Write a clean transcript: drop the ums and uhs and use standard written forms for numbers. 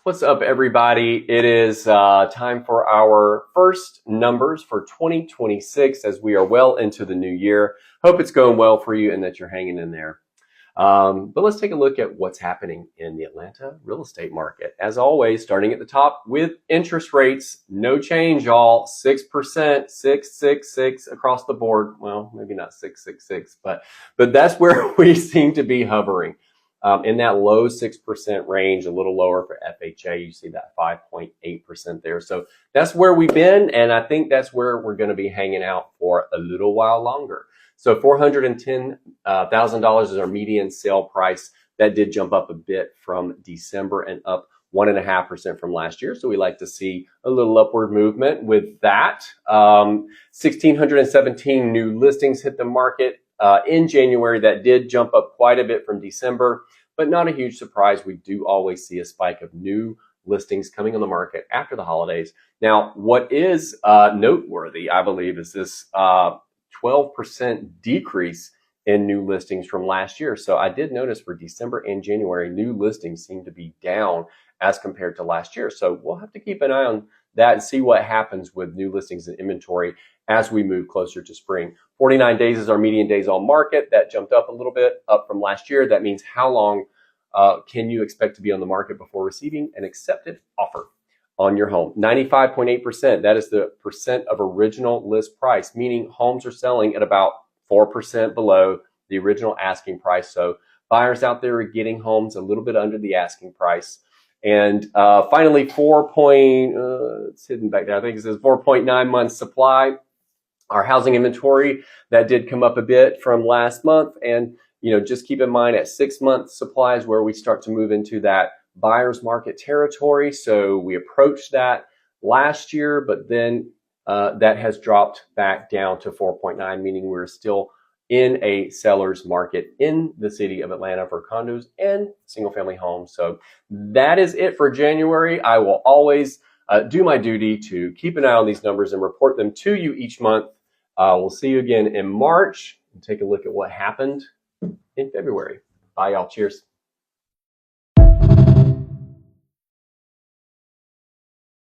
What's up, everybody? It is time for our first numbers for 2026 as we are well into the new year. Hope it's going well for you and that you're hanging in there. But let's take a look at what's happening in the Atlanta real estate market. As always, starting at the top with interest rates, no change, y'all. 6%, 666 across the board. Well, maybe not 666, but that's where we seem to be hovering. In that low 6% range, a little lower for FHA. You see that 5.8% there. So that's where we've been, and I think that's where we're going to be hanging out for a little while longer. So $410,000 is our median sale price. That did jump up a bit from December and up 1.5% from last year. So we like to see a little upward movement with that. 1,617 new listings hit the market in January. That did jump up quite a bit from December, but not a huge surprise. We do always see a spike of new listings coming on the market after the holidays. Now, what is noteworthy, I believe, is this 12% decrease in new listings from last year. So I did notice for December and January, new listings seem to be down as compared to last year. So we'll have to keep an eye on that and see what happens with new listings and inventory as we move closer to spring. 49 days is our median days on market. That jumped up a little bit up from last year. That means how long can you expect to be on the market before receiving an accepted offer on your home? 95.8%. That is the percent of original list price, meaning homes are selling at about 4% below the original asking price. So buyers out there are getting homes a little bit under the asking price. And finally, it's hidden back there. I think it says 4.9 months supply. Our housing inventory, that did come up a bit from last month. And, just keep in mind at 6 months supply is where we start to move into that buyer's market territory. So we approached that last year, but then that has dropped back down to 4.9, meaning we're still in a seller's market in the city of Atlanta for condos and single family homes. So that is it for January. I will always do my duty to keep an eye on these numbers and report them to you each month. We'll see you again in March and take a look at what happened in February. Bye, y'all. Cheers.